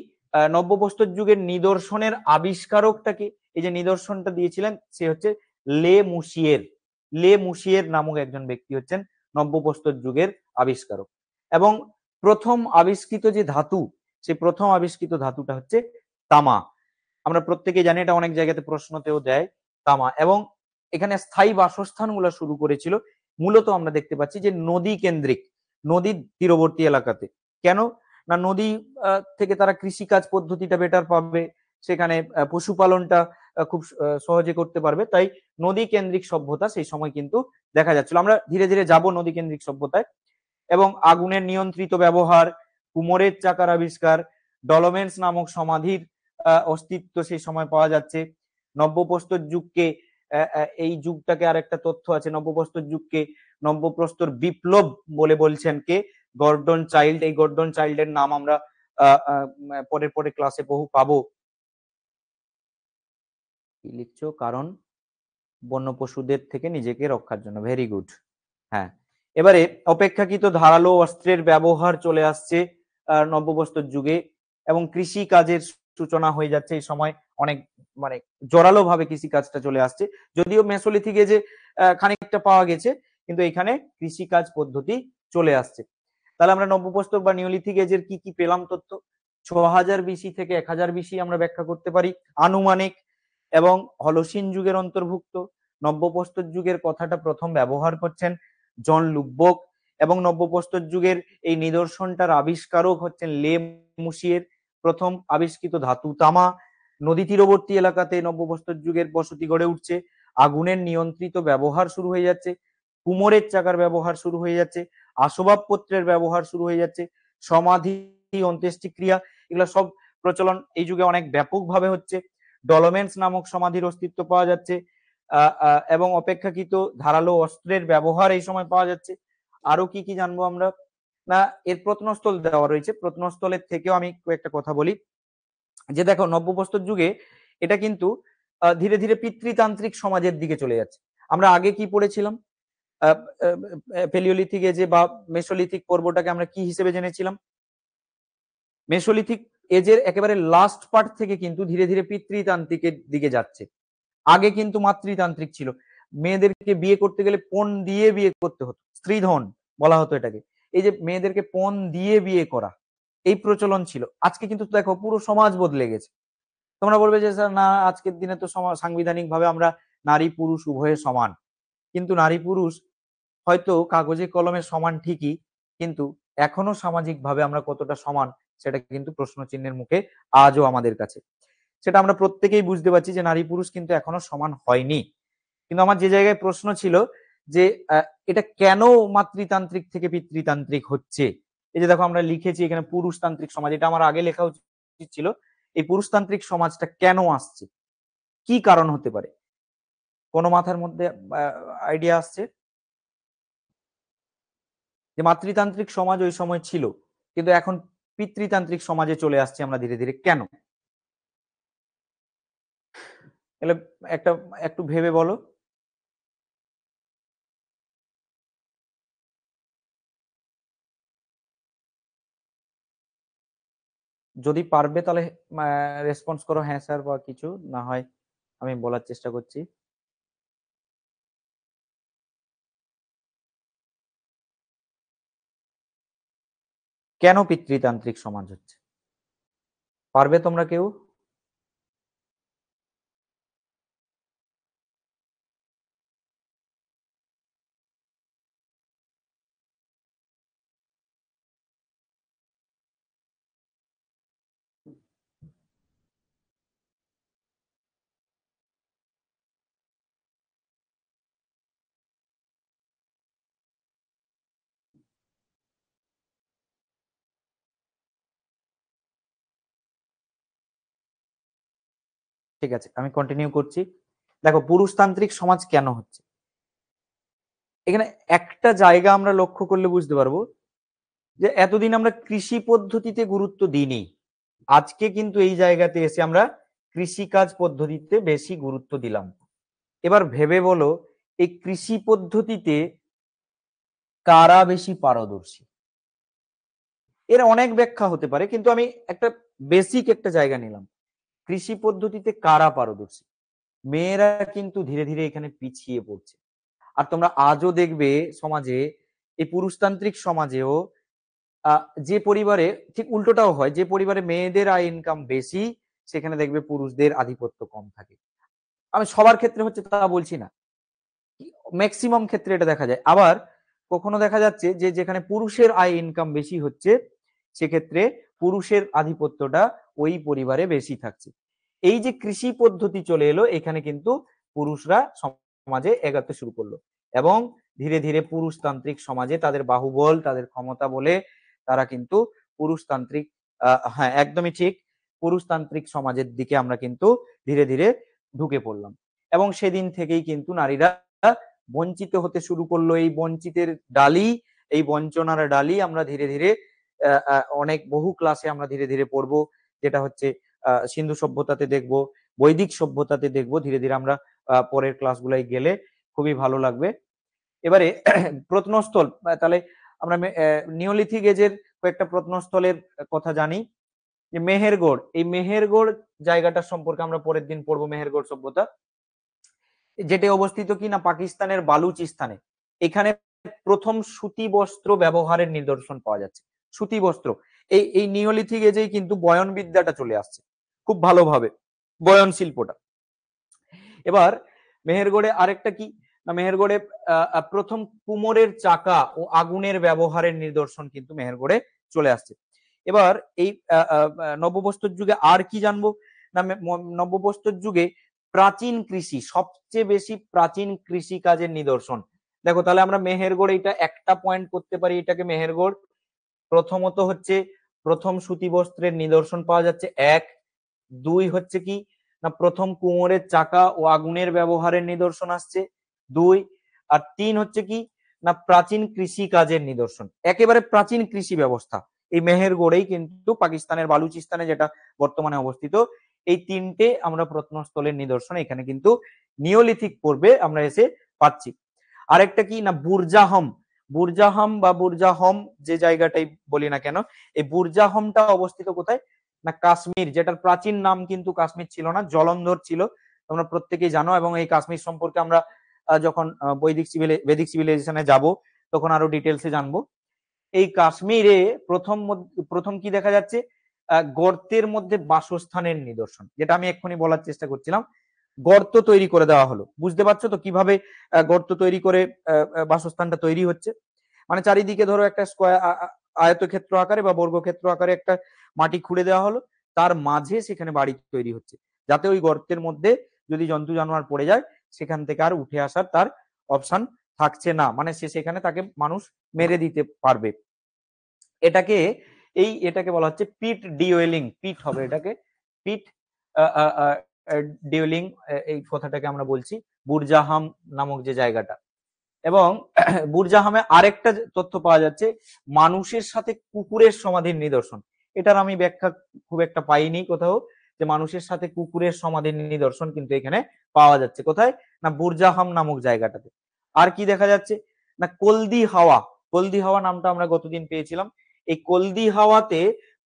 নব্যপ্রস্তর যুগের নিদর্শনের আবিষ্কারকটা কি? এই যে নিদর্শনটা দিয়েছিলেন, সে হচ্ছে লে মুসিয়ের। লে মুসিয়ের নামক একজন ব্যক্তি হচ্ছেন নব্যপ্রস্তর যুগের আবিষ্কারক। এবং প্রথম আবিষ্কৃত যে ধাতু, সেই প্রথম আবিষ্কৃত ধাতুটা হচ্ছে তামা। আমরা প্রত্যেকে জানি, এটা অনেক জায়গাতে প্রশ্নতেও দেয়, তামা। এবং এখানে স্থায়ী বাসস্থানগুলো শুরু করেছিল মূলত আমরা দেখতে পাচ্ছি যে নদী কেন্দ্রিক, নদীর তীরবর্তী এলাকাতে। কেন? না নদী থেকে তারা কৃষিকাজ পদ্ধতিটা বেটার পাবে, সেখানে পশুপালনটা খুব সহজে করতে পারবে। তাই নদী কেন্দ্রিক সভ্যতা সেই সময় কিন্তু দেখা যাচ্ছিল। আমরা ধীরে ধীরে যাব নদী কেন্দ্রিক সভ্যতায়। এবং আগুনের নিয়ন্ত্রিত ব্যবহার, কুমোরের চাকার আবিষ্কার, ডলোমেন্স নামক সমাধির অস্তিত্ব সেই সময় পাওয়া যাচ্ছে। নব্যপ্রস্তর যুগকে, এই যুগটাকে আরেকটা তথ্য আছে, নব্যপ্রস্তর যুগকে নব্যপ্রস্তর বিপ্লব বলে বলছেন কে? Gordon Childe. এই গর্ডন চাইল্ডের নাম আমরা পরে পরে ক্লাসে বহু পাবো। কি লিখছো? কারণ বন্য পশুদের থেকে নিজেকে রক্ষার জন্য। Very good. হ্যাঁ, এবারে অপেক্ষাকৃত ধারালো অস্ত্রের ব্যবহার চলে আসছে নব্যপ্রস্তর যুগে, এবং কৃষি কাজের সূচনা হয়ে যাচ্ছে এই সময়। অনেক মানে জোরালো ভাবে কৃষি কাজটা চলে আসছে, যদিও মেসোলিথিক এজে খানিকটা পাওয়া গেছে, কিন্তু এখানে কৃষি কাজ পদ্ধতি চলে আসছে। তাহলে আমরা নব্যপ্রস্তর বা নিওলিথিক এজের কি কি পেলাম তথ্য? 6000 বিসি থেকে 1000 বিসি আমরা ব্যাখ্যা করতে পারি আনুমানিক, এবং হলসিন যুগের অন্তর্ভুক্ত। নব্যপ্রস্তর যুগের কথাটা প্রথম ব্যবহার করছেন জন লুব্বক, এবং নব্যপ্রস্তর যুগের এই নিদর্শনটার আবিষ্কারক হচ্ছেন লে মুসিয়ের। প্রথম আবিষ্কৃত ধাতু তামা। নদী তীরবর্তী এলাকাতে নব্যপ্রস্তর যুগের বসতি গড়ে উঠছে। আগুনের নিয়ন্ত্রিত ব্যবহার শুরু হয়ে যাচ্ছে। কুমোরের চাকার ব্যবহার শুরু হয়ে যাচ্ছে। আসবাবপত্রের ব্যবহার শুরু হয়ে যাচ্ছে। সমাধি, অন্ত্যেষ্টিক্রিয়া, এগুলো সব প্রচলন এই যুগে অনেক ব্যাপকভাবে হচ্ছে। ডলোমেন্স নামক সমাধির অস্তিত্ব পাওয়া যাচ্ছে, এবং অপেক্ষাকৃত ধারালো অস্ত্রের ব্যবহার এই সময় পাওয়া যাচ্ছে। আরো কি কি জানবো আমরা? না, এর প্রত্নস্থল দেওয়া রয়েছে। প্রত্নস্থলের থেকেও আমি কয়েকটা কথা বলি। যে দেখো, নব্যপ্রস্তর যুগে এটা কিন্তু ধীরে ধীরে পিতৃতান্ত্রিক সমাজের দিকে চলে যাচ্ছে। আমরা আগে কি পড়েছিলাম? প্যালিওলিথিক এজে বা মেসোলিথিক পর্বটাকে আমরা কি হিসেবে জেনেছিলাম? মেসোলিথিক এজের একেবারে লাস্ট পার্ট থেকে কিন্তু ধীরে ধীরে পিতৃতান্ত্রিকের দিকে যাচ্ছে। আগে কিন্তু মাতৃতান্ত্রিক ছিল। মেয়েদেরকে বিয়ে করতে গেলে পণ দিয়ে বিয়ে করতে হতো, স্ত্রীধন বলা হতো এটাকে। এই যে মেয়েদেরকে পণ দিয়ে বিয়ে করা, এই প্রচলন ছিল। আজকে কিন্তু দেখো পুরো সমাজ বদলে গেছে। তোমরা বলবে যে স্যার না, আজকের দিনে তো সাংবিধানিক ভাবে আমরা নারী পুরুষ উভয়ে সমান। কিন্তু নারী পুরুষ হয়তো কাগজে কলমে সমান ঠিকই, কিন্তু এখনো সামাজিক ভাবে আমরা কতটা সমান সেটা কিন্তু প্রশ্ন চিহ্নের মুখে আজও আমাদের কাছে। সেটা আমরা প্রত্যেকেই বুঝতে পারছি যে নারী পুরুষ কিন্তু এখনো সমান হয়নি। কিন্তু আমার যে জায়গায় প্রশ্ন ছিল যে এটা কেন মাতৃতান্ত্রিক থেকে পিতৃতান্ত্রিক হচ্ছে? এই যে দেখো আমরা লিখেছি এখানে পুরুষতান্ত্রিক সমাজ, এটা আমার আগে লেখা উচিত ছিল। এই পুরুষতান্ত্রিক সমাজটা কেন আসছে, কি কারণ হতে পারে? কোন মাথার মধ্যে আইডিয়া আসছে? যে মাতৃতান্ত্রিক সমাজ ওই সময় ছিল, কিন্তু এখন পিতৃতান্ত্রিক সমাজে চলে আসছে আমরা ধীরে ধীরে, কেন? তাহলে একটু ভেবে বলো। যদি পারবে তাহলে রেসপন্স করো, হ্যাঁ স্যার বা কিছু, না হয় আমি বলার চেষ্টা করছি। কেন পিতৃতান্ত্রিক সমাজ হচ্ছে? পারবে তোমরা কেউ? ঠিক আছে, আমি কন্টিনিউ করছি। দেখো, পুরুষতান্ত্রিক সমাজ কেন হচ্ছে, এখানে একটা জায়গা আমরা লক্ষ্য করলে বুঝতে পারবো যে এতদিন আমরা কৃষি পদ্ধতিতে গুরুত্ব দিইনি। আজকে কিন্তু এই জায়গাতে এসে আমরা কৃষিকাজ পদ্ধতিতে বেশি গুরুত্ব দিলাম। এবার ভেবে বলো, এই কৃষি পদ্ধতিতে কারা বেশি পারদর্শী? এর অনেক ব্যাখ্যা হতে পারে, কিন্তু আমি একটা বেসিক একটা জায়গা নিলাম। কৃষি পদ্ধতিতে কারা পারদর্শী? মেয়েরা কিন্তু ধীরে ধীরে এখানে পিছিয়ে পড়ছে। আর তোমরা আজও দেখবে সমাজে, এই পুরুষতান্ত্রিক সমাজেও যে পরিবারে, ঠিক উল্টোটাও হয়, যে পরিবারে মেয়েদের আয় ইনকাম বেশি সেখানে দেখবে পুরুষদের আধিপত্য কম থাকে। আমি সবার ক্ষেত্রে হচ্ছে তা বলছি না, ম্যাক্সিমাম ক্ষেত্রে এটা দেখা যায়। আবার কখনো দেখা যাচ্ছে যে যেখানে পুরুষের আয় ইনকাম বেশি হচ্ছে সেক্ষেত্রে পুরুষের আধিপত্যটা ওই পরিবারে বেশি থাকছে। এই যে কৃষি পদ্ধতি চলে এলো, এখানে কিন্তু পুরুষরা সমাজে এগাতে শুরু করলো এবং ধীরে ধীরে পুরুষতান্ত্রিক সমাজে তাদের বাহুবল, তাদের ক্ষমতা বলে তারা কিন্তু পুরুষতান্ত্রিক, হ্যাঁ একদমই ঠিক, পুরুষতান্ত্রিক সমাজের দিকে আমরা কিন্তু ধীরে ধীরে ঢুকে পড়লাম এবং সেদিন থেকেই কিন্তু নারীরা বঞ্চিত হতে শুরু করলো। এই বঞ্চিতের ডালি, এই বঞ্চনার ডালি আমরা ধীরে ধীরে অনেক বহু ক্লাসে আমরা ধীরে ধীরে পড়বো, যেটা হচ্ছে সিন্ধু সভ্যতাতে দেখবো, বৈদিক সভ্যতাতে দেখবো, ধীরে ধীরে আমরা পরের ক্লাসগুলাই গেলে খুবই ভালো লাগবে। এবারে প্রত্নস্থল, তাহলে আমরা নিওলিথিক এজের কয়েকটা প্রত্নস্থলের কথা জানি। যে মেহেরগড়, এই মেহেরগড় জায়গাটা সম্পর্কে আমরা পরের দিন পড়বো, মেহেরগড় সভ্যতা, যেটি অবস্থিত কি না পাকিস্তানের বালুচিস্তানে। এখানে প্রথম সুতি বস্ত্র ব্যবহারের নিদর্শন পাওয়া যাচ্ছে। সুতি বস্ত্র, এই নিওলিথিক এজেই কিন্তু বয়ন বিদ্যাটা চলে আসছে খুব ভালোভাবে, বয়ন শিল্পটা। এবার মেহেরগড়ে আরেকটা কি না, মেহেরগড়ে প্রথম কুমোরের চাকা ও আগুনের ব্যবহারের নিদর্শন কিন্তু মেহেরগড়ে চলে আসছে। এবার এই নবপ্রস্তর যুগে আর কি জানবো না, নবপ্রস্তর যুগে প্রাচীন কৃষি, সবচেয়ে বেশি প্রাচীন কৃষি কাজের নিদর্শন। দেখো তাহলে আমরা মেহেরগড়, এটা একটা পয়েন্ট করতে পারি, এটাকে মেহেরগড় প্রথমত হচ্ছে প্রথম সুতি বস্ত্রের নিদর্শন পাওয়া যাচ্ছে, এক। দুই হচ্ছে কি না প্রথম কুমোরের চাকা ও আগুনের ব্যবহারের নিদর্শন আসছে, দুই। আর তিন হচ্ছে কি না প্রাচীন কৃষি কাজের নিদর্শন, একেবারে প্রাচীন কৃষি ব্যবস্থা এই মেহেরগড়েই কিন্তু পাকিস্তানের বালুচিস্তানে যেটা বর্তমানে অবস্থিত। এই তিনটে আমরা প্রত্নস্থলের নিদর্শন এখানে কিন্তু নিওলিথিক পর্বে আমরা এসে পাচ্ছি। আরেকটা কি না বুরজাহম, বুরজাহম বা বুরজাহম যে জায়গাটাই বলি না কেন, এই বুরজাহমটা অবস্থিত কোথায় না কাশ্মীর, যেটার প্রাচীন নাম কিন্তু কাশ্মীর ছিল না, জলন্ধর ছিল, তোমরা প্রত্যেকেই জানো। এবং এই কাশ্মীর সম্পর্কে আমরা যখন বেদিক সিভিলাইজেশনে যাব তখন আরো ডিটেলসে জানবো। এই কাশ্মীরে প্রথম প্রথম কি দেখা যাচ্ছে, গর্তের মধ্যে বাসস্থানের নিদর্শন, যেটা আমি এক্ষুনি বলার চেষ্টা করছিলাম। গর্ত তৈরি করে দেওয়া হলো, বুঝতে পারছো তো কিভাবে গর্ত তৈরি করে বাসস্থানটা তৈরি হচ্ছে। মানে চারিদিকে ধরো একটা স্কয়ার, আয়তক্ষেত্র আকারে বা বর্গক্ষেত্র আকারে একটা মাটি খুঁড়ে দেওয়া হলো, তার মাঝে সেখানে বাড়ি তৈরি হচ্ছে, যাতে ওই গর্তের মধ্যে যদি জন্তু জানোয়ার পড়ে যায় সেখান থেকে আর উঠে আসার তার অপশন থাকছে না, মানে সে সেখানে তাকে মানুষ মেরে দিতে পারবে। এটাকে এটাকে বলা হচ্ছে পিট ডিওয়েলিং, পিট হবে এটাকে, পিট ডিওয়েলিং, এই কথাটাকে আমরা বলছি বুরজাহাম নামক যে জায়গাটা। এবং বুরজাহামে আরেকটা তথ্য পাওয়া যাচ্ছে, মানুষের সাথে কুকুরের সমাধির নিদর্শন। এটার আমি ব্যাখ্যা খুব একটা পাইনি কোথাও, যে মানুষের সাথে কুকুরের সমাধির নিদর্শন কিন্তু এখানে পাওয়া যাচ্ছে কোথায় না বুরজাহাম নামক জায়গাটাতে। আর কি দেখা যাচ্ছে না কলদি হাওয়া, কলদি হাওয়া নামটা আমরা গতদিন পেয়েছিলাম। এই কলদি হাওয়াতে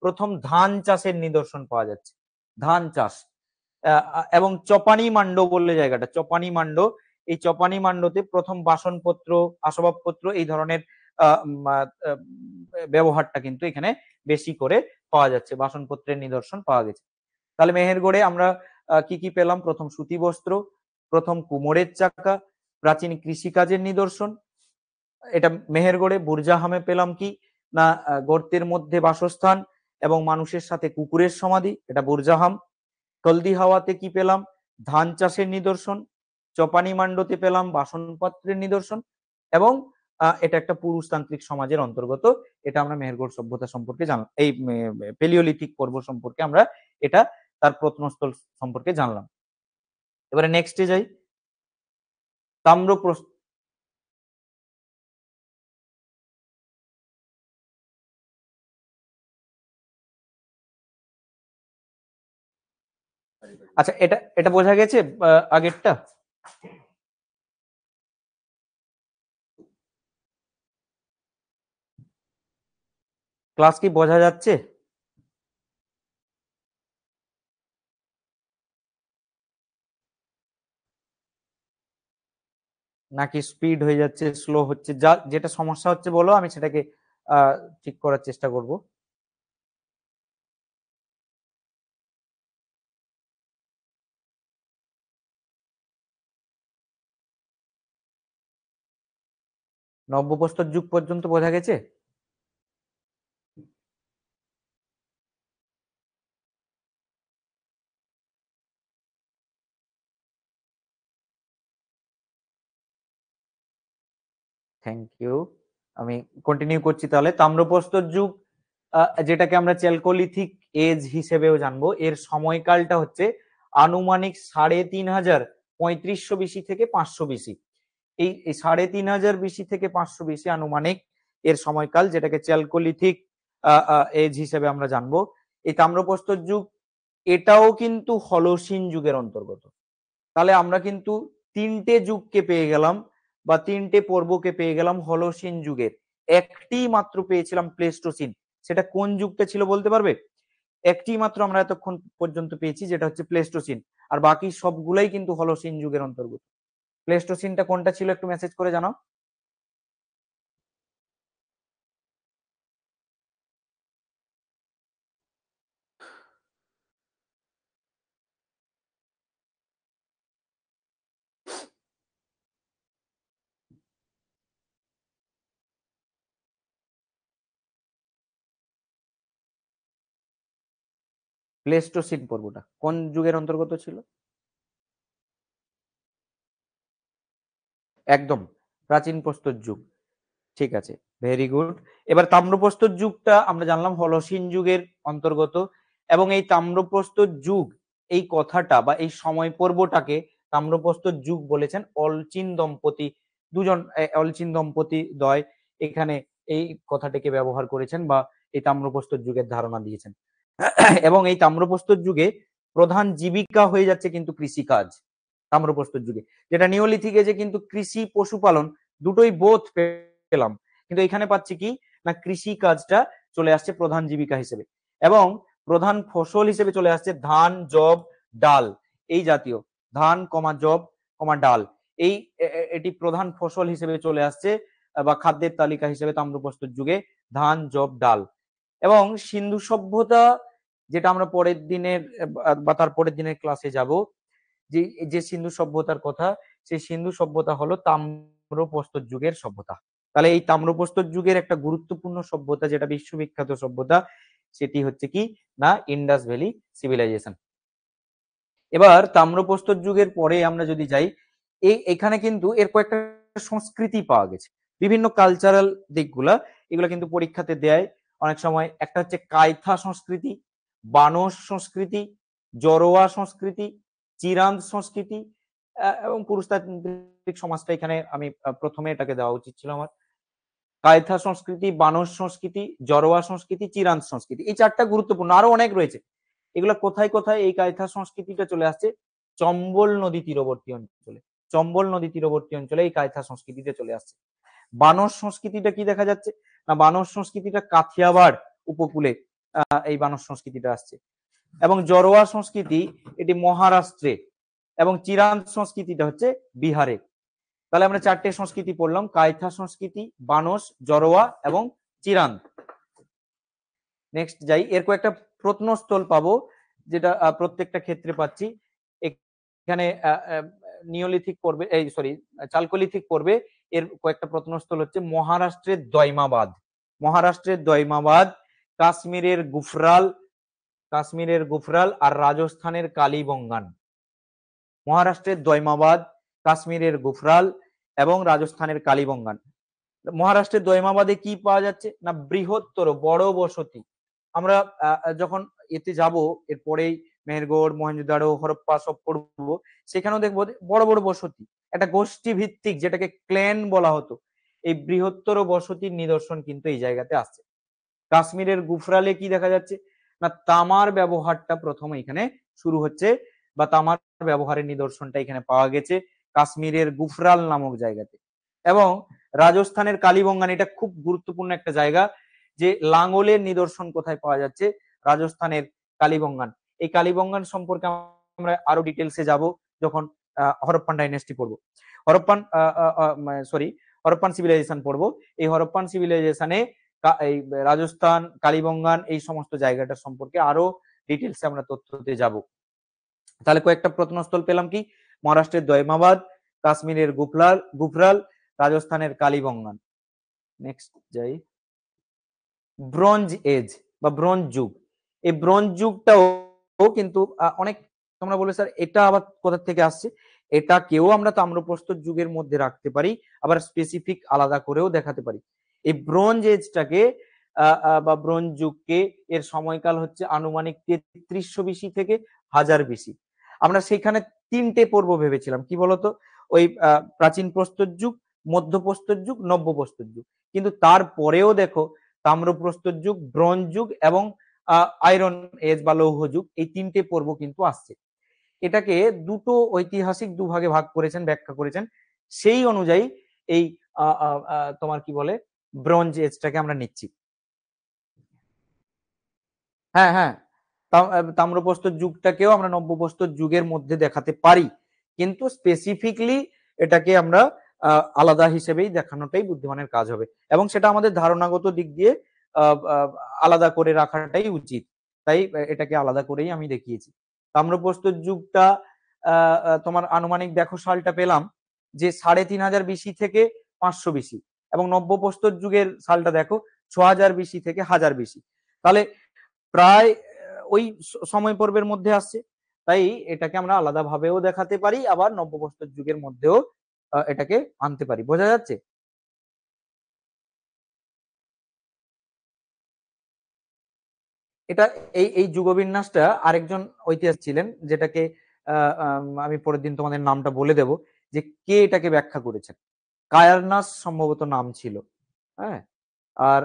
প্রথম ধান চাষের নিদর্শন পাওয়া যাচ্ছে, ধান চাষ। এবং চপানি মান্ড বললে জায়গাটা, চপানি মান্ড, এই চপানি মান্ডতে প্রথম বাসনপত্র, আসবাবপত্র এই ধরনের ব্যবহারটা কিন্তু এখানে বেশি করে পাওয়া যাচ্ছে, বাসনপত্রের নিদর্শন পাওয়া গেছে। তাহলে মেহেরগড়ে আমরা কি কি পেলাম, প্রথম সুতি বস্ত্র, প্রথম কুমোরের চাকা, প্রাচীন কৃষিকাজের নিদর্শন, এটা মেহেরগড়ে। বুরজাহামে পেলাম কি না গর্তের মধ্যে বাসস্থান এবং মানুষের সাথে কুকুরের সমাধি, এটা বুরজাহাম। হলদি হাওয়াতে কি পেলাম, ধান চাষের নিদর্শন। চপানি মান্ডতে পেলাম বাসনপত্রের নিদর্শন। এবং এটা একটা পুরুষতান্ত্রিক সমাজের অন্তর্গত, এটা আমরা মেহেরগড় সভ্যতা সম্পর্কে জানলাম, এই পেলিওলিথিক পর্ব সম্পর্কে আমরা এটা তার প্রত্নস্থল সম্পর্কে জানলাম। এবারে নেক্সটে যাই, তাম্র আচ্ছা, এটা এটা বোঝা গেছে আগেরটা। ক্লাস কি বোঝা যাচ্ছে? নাকি স্পিড হয়ে যাচ্ছে, স্লো হচ্ছে, যা যেটা সমস্যা হচ্ছে বলো, আমি সেটাকে ঠিক করার চেষ্টা করব। নব্যপ্রস্তর যুগ পর্যন্ত বোঝা গেছে? Thank you. আমি কন্টিনিউ করছি তাহলে। তাম্রপ্রস্তর যুগ, যেটাকে আমরা চ্যালকোলিথিক এজ হিসেবেও জানবো, এর সময়কালটা হচ্ছে আনুমানিক ৩৫০০ 3500 বিসি থেকে 500 বিসি। এই ৩৫০০ বিসি থেকে 500 বিসি আনুমানিক এর সময়কাল, যেটাকে চ্যালকোলিথিক এজ হিসেবে আমরা জানবো। এই তাম্রপ্রস্তর যুগ এটাও কিন্তু হলোসিন যুগের অন্তর্গত। তাহলে আমরা কিন্তু তিনটে যুগকে পেয়ে গেলাম বা তিনটে পর্বকে পেয়ে গেলাম হলোসিন যুগের। একটি মাত্র পেয়েছিলাম প্লেস্টোসিন, সেটা কোন যুগটা ছিল বলতে পারবে? একটি মাত্র আমরা এতক্ষণ পর্যন্ত পেয়েছি, যেটা হচ্ছে প্লেস্টোসিন, আর বাকি সবগুলাই কিন্তু হলোসিন যুগের অন্তর্গত। প্লেস্টোসিনটা কোনটা ছিল একটু মেসেজ করে জানাও। প্লেস্টোসিন পর্বটা কোন যুগের অন্তর্গত ছিল? একদম, প্রাচীন প্রস্তর যুগ। ঠিক আছে, ভেরি গুড। এবার তাম্রপ্রস্তর যুগটা আমরা জানলাম হলোসিন যুগের অন্তর্গত, এবং এই তাম্রপ্রস্তর যুগ, এই কথাটা বা এই সময় পর্বটাকে তাম্রপ্রস্তর যুগ বলেছেন অলচিন দম্পতি। দুজন অলচিন দম্পতি দ্বয় এখানে এই কথাটিকে ব্যবহার করেছেন বা এই তাম্রপ্রস্তর যুগের ধারণা দিয়েছেন। এবং এই তাম্রপ্রস্তর যুগে প্রধান জীবিকা হয়ে যাচ্ছে কিন্তু কৃষিকাজ। তাম্রপ্রস্তর যুগে, যেটা নিওলিথিক এজে কিন্তু কৃষি পশুপালন দুটোই বোধ পেলাম, কিন্তু এখানে পাচ্ছি কি না কৃষি কাজটা চলে আসছে প্রধান জীবিকা হিসেবে, এবং প্রধান ফসল হিসেবে চলে আসছে ধান, জব, ডাল। এই জাতীয় ধান কমা জব কমা ডাল, এই এটি প্রধান ফসল হিসেবে চলে আসছে বা খাদ্যের তালিকা হিসেবে তাম্রপ্রস্তর যুগে ধান, জব, ডাল। এবং সিন্ধু সভ্যতা, যেটা আমরা পরের দিনের বা তার পরের দিনের ক্লাসে যাব, যে যে সিন্ধু সভ্যতার কথা, সেই সিন্ধু সভ্যতা হলো তাম্রপ্রস্তর যুগের সভ্যতা। তাহলে এই তাম্রপ্রস্তর যুগের একটা গুরুত্বপূর্ণ সভ্যতা, যেটা বিশ্ববিখ্যাত সভ্যতা, সেটি হচ্ছে কি না ইন্ডাস ভ্যালি সিভিলাইজেশন। এবার তাম্রপ্রস্তর যুগের পরে আমরা যদি যাই, এখানে কিন্তু এর কয়েকটা সংস্কৃতি পাওয়া গেছে, বিভিন্ন কালচারাল দিকগুলা, এগুলো কিন্তু পরীক্ষাতে দেয় অনেক সময়। একটা হচ্ছে কায়থা সংস্কৃতি, বানস সংস্কৃতি, জরোয়া সংস্কৃতি, চিরান্দ সংস্কৃতি, এবং পুরুষতান্ত্রিক সমাজটা এখানে আমি প্রথমে এটাকে দেওয়া উচিত ছিল আমার। কায়থা সংস্কৃতি, বানস সংস্কৃতি, জরোয়া সংস্কৃতি, চিরান্দ সংস্কৃতি, এই চারটা গুরুত্বপূর্ণ, আরো অনেক রয়েছে। এগুলো কোথায় কোথায় এই কায়থা সংস্কৃতিটা চলে আসছে? চম্বল নদী তীরবর্তী অঞ্চলে, চম্বল নদী তীরবর্তী অঞ্চলে এই কায়থা সংস্কৃতিটা চলে আসছে। বানর সংস্কৃতিটা কি দেখা যাচ্ছে না, বানর সংস্কৃতিটা কাথিয়াবাড় উপকূলে এই বানর সংস্কৃতিটা আসছে। এবং জরোয়া সংস্কৃতি এটি মহারাষ্ট্রে, এবং চিরান্দ সংস্কৃতিটা হচ্ছে বিহারে। তাহলে আমরা চারটে সংস্কৃতি পড়লাম, কায়থা সংস্কৃতি, বানস, জরোয়া এবং চিরান্দ। নেক্সট যাই, এর কয়েকটা প্রত্নস্থল পাবো, যেটা প্রত্যেকটা ক্ষেত্রে পাচ্ছি। এখানে নিওলিথিক পর্বে, এই সরি চালকোলিথিক পর্বে এর কয়েকটা প্রত্নস্থল হচ্ছে মহারাষ্ট্রের দয়মাবাদ, মহারাষ্ট্রের দয়মাবাদ, কাশ্মীরের গুফরাল, কাশ্মীরের গুফরাল আর রাজস্থানের কালীবঙ্গান। মহারাষ্ট্রের দয়মাবাদ, কাশ্মীরের গুফরাল এবং রাজস্থানের কালীবঙ্গান। মহারাষ্ট্রের দয়মাবাদে কি পাওয়া যাচ্ছে না বৃহত্তর বড় বসতি। আমরা যখন এতে যাব এরপরেই মেহেরগড়, মহেঞ্জোদারো, হরপ্পা সব পড়বো, সেখানেও দেখবো বড় বড় বসতি, একটা গোষ্ঠী ভিত্তিক, যেটাকে ক্ল্যান বলা হতো, এই বৃহত্তর বসতির নিদর্শন কিন্তু এই জায়গাতে আসছে। কাশ্মীরের গুফরালে কি দেখা যাচ্ছে না তামার ব্যবহারটা প্রথম এখানে শুরু হচ্ছে, বা তামার ব্যবহারের নিদর্শনটা এখানে পাওয়া গেছে কাশ্মীরের গুফরাল নামক জায়গাতে। এবং রাজস্থানের কালীবঙ্গান, এটা খুব গুরুত্বপূর্ণ একটা জায়গা, যে লাঙ্গলের নিদর্শন কোথায় পাওয়া যাচ্ছে? রাজস্থানের কালীবঙ্গান। এই কালীবঙ্গান সম্পর্কে আমরা আরো ডিটেলসে যাব যখন হরপ্পান ডাইনেস্টি পড়বো, হরপ্পান সরি হরপ্পান সিভিলাইজেশন পড়বো। এই হরপ্পান সিভিলাইজেশনে এই রাজস্থান, কালীবঙ্গান, এই সমস্ত জায়গাটা সম্পর্কে আরো ডিটেলসে আমরা তথ্যতে যাব। তাহলে কয়েকটা প্রত্নস্থল পেলাম কি, মহারাষ্ট্রের দয়মাবাদ, কাশ্মীরের গুফরাল, রাজস্থানের কালীবঙ্গান। নেক্সট যাই, ব্রোঞ্জ এজ বা ব্রোঞ্জ যুগ। এই ব্রোঞ্জ যুগটাও কিন্তু অনেক, তোমরা বলে স্যার এটা আবার কোথা থেকে আসছে, এটাকেও আমরা তাম্রপ্রস্তর যুগের মধ্যে রাখতে পারি, আবার স্পেসিফিক আলাদা করেও দেখাতে পারি। এই ব্রোঞ্জ এজটাকে বা ব্রোঞ্জ যুগকে এর সময়কাল হচ্ছে আনুমানিক 3300 বিসি থেকে 1000 বিসি। আমরা সেখানে তিনটে পর্ব ভেবেছিলাম, কি বলতো, ওই প্রাচীন প্রস্তর যুগ, মধ্যপ্রস্তর যুগ, নব্যপ্রস্তর যুগ। কিন্তু তারপরেও দেখো তাম্রপ্রস্তর যুগ, ব্রোঞ্জ যুগ এবং আয়রন এজ বা লৌহ যুগ, এই তিনটে পর্ব কিন্তু আসছে। এটাকে দুটো ঐতিহাসিক দুভাগে ভাগ করেছেন, ব্যাখ্যা করেছেন। সেই অনুযায়ী এই তোমার কি বলে ব্রোঞ্জ এজটাকে আমরা নিচ্ছি। হ্যাঁ হ্যাঁ, তাম্রপ্রস্তর যুগটাকেও আমরা নব্যপ্রস্তর যুগের মধ্যে দেখাতে পারি, কিন্তু স্পেসিফিকলি এটাকে আমরা আলাদা হিসেবেই দেখানোটাই বুদ্ধিমানের কাজ হবে, এবং সেটা আমাদের ধারণাগত দিক দিয়ে আলাদা করে রাখাটাই উচিত। তাই এটাকে আলাদা করেই আমি দেখিয়েছি। তাম্রপ্রস্তর যুগটা তোমার আনুমানিক দেখো সালটা পেলাম যে 3500 বিসি থেকে 500 বিসি, এবং নব্যপ্রস্তর যুগের সালটা দেখো 6000 বিসি থেকে 1000 বিসি। তাহলে প্রায় ওই সময় পর্বের মধ্যে আসছে। তাই এটাকে আমরা আলাদা ভাবেও দেখাতে পারি, আবার নব্যপ্রস্তর যুগের মধ্যেও এটাকে আনতে পারি। বোঝা যাচ্ছে? এটা এই এই যুগবিন্যাসটা আরেকজন ঐতিহাসিক ছিলেন, যেটাকে আমি পরের দিন তোমাদের নামটা বলে দেব, যে কে এটাকে ব্যাখ্যা করেছেন। কায়ারনাস সম্ভবত নাম ছিল। হ্যাঁ, আর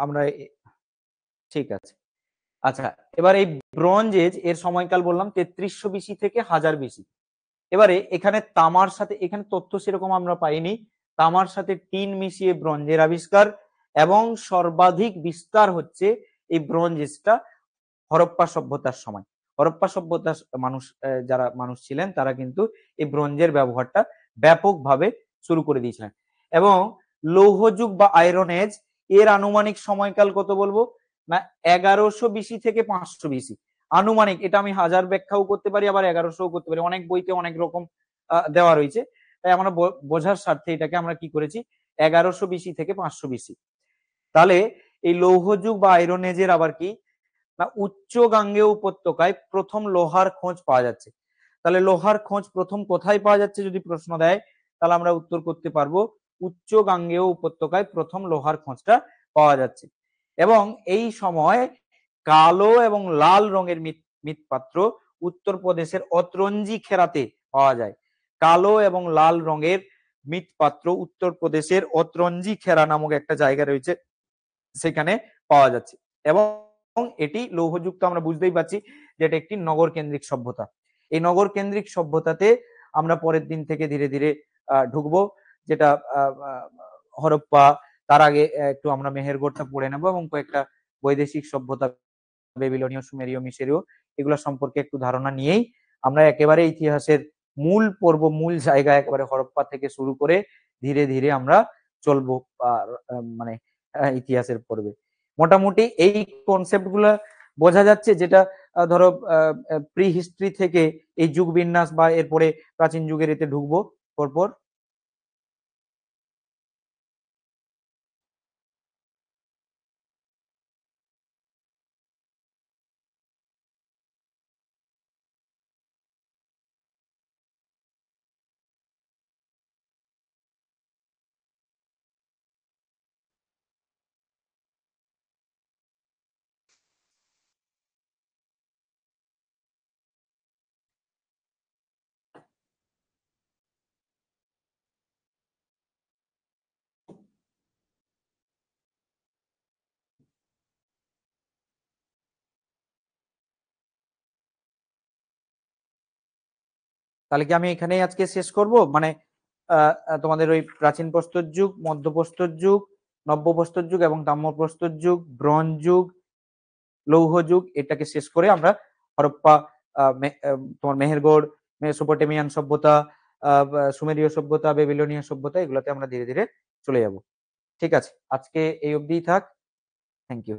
আমরা ঠিক আছে। আচ্ছা, এবার এই ব্রোঞ্জ এজ এর সময়কাল বললাম 3300 বিসি থেকে 1000 বিসি। এবারে এখানে তামার সাথে, এখানে তথ্য সেরকম আমরা পাইনি, তামার সাথে টিন মিশিয়ে ব্রোঞ্জের আবিষ্কার, এবং সর্বাধিক বিস্তার হচ্ছে এই ব্রোঞ্জ এজটা হরপ্পা সভ্যতার সময়। হরপ্পা সভ্যতার মানুষ, যারা মানুষ ছিলেন তারা কিন্তু এই ব্রোঞ্জের ব্যবহারটা ব্যাপকভাবে শুরু করে দিয়েছিলেন। এবং লৌহ যুগ বা আয়রন এজ এর আনুমানিক সময়কাল কত বলবো না, 1100 বিসি থেকে 500 বিসি। আনুমানিক, এটা আমি হাজার ব্যাখ্যাও করতে পারি, আবার 1100ও করতে পারি, অনেক বইতে অনেক রকম দেওয়া রয়েছে। তাই আমরা বোঝার স্বার্থে এটাকে আমরা কি করেছি, 1100 বিসি থেকে 500 বিসি। তাহলে এই লৌহ যুগ বা আয়রন এজের আবার কি না, উচ্চ গাঙ্গেয় উপত্যকায় প্রথম লোহার খোঁজ পাওয়া যাচ্ছে। তাহলে লোহার খোঁজ প্রথম কোথায় পাওয়া যাচ্ছে যদি প্রশ্ন দেয়, তাহলে আমরা উত্তর করতে পারবো উচ্চ গাঙ্গেয় উপত্যকায় প্রথম লোহার খোঁজটা পাওয়া যাচ্ছে। এবং এই সময় কালো এবং লাল রঙের মৃৎপাত্র উত্তরপ্রদেশের অতরঞ্জি খেরাতে পাওয়া যায়। কালো এবং লাল রঙের মৃৎপাত্র উত্তরপ্রদেশের অতরঞ্জি খেরা নামক একটা জায়গা রয়েছে, সেখানে পাওয়া যাচ্ছে। এবং এটি লৌহযুক্ত, আমরা বুঝতেই পারছি যে এটা একটি নগর কেন্দ্রিক সভ্যতা। এই নগর কেন্দ্রিক সভ্যতাতে আমরা পরের দিন থেকে ধীরে ধীরে ঢুকবো, যেটা হরপ্পা, তার আগে একটু আমরা মেহেরগড়টা পড়ে নেব, এবং কয়েকটা বৈদেশিক সভ্যতা, বেবিলনীয়, সুমেরীয়, মিশরীয়, এগুলো সম্পর্কে একটু ধারণা নিয়েই আমরা একেবারে ইতিহাসের মূল পর্ব, মূল জায়গা একেবারে হরপ্পা থেকে শুরু করে ধীরে ধীরে আমরা চলবো মানে ইতিহাসের পর্বে। মোটামুটি এই কনসেপ্ট গুলা বোঝা যাচ্ছে, যেটা ধরো প্রি হিস্ট্রি থেকে এই যুগ বিন্যাস বা এরপরে প্রাচীন যুগের এতে ঢুকবো পরপর। তাহলে কি আমি এখানেই আজকে শেষ করব, মানে তোমাদের ওই প্রাচীন প্রস্তর যুগ, মধ্যপ্রস্তর যুগ, নব্যপ্রস্তর যুগ এবং তাম্রপ্রস্তর যুগ, ব্রোঞ্জ যুগ, লৌহ যুগ, এটাকে শেষ করে আমরা হরপ্পা, তোমার মেহেরগড়, মেসোপটেমিয়ান সভ্যতা, সুমেরীয় সভ্যতা, বেবিলনীয় সভ্যতা, এগুলোতে আমরা ধীরে ধীরে চলে যাব। ঠিক আছে, আজকে এই অবধিই থাক। Thank you.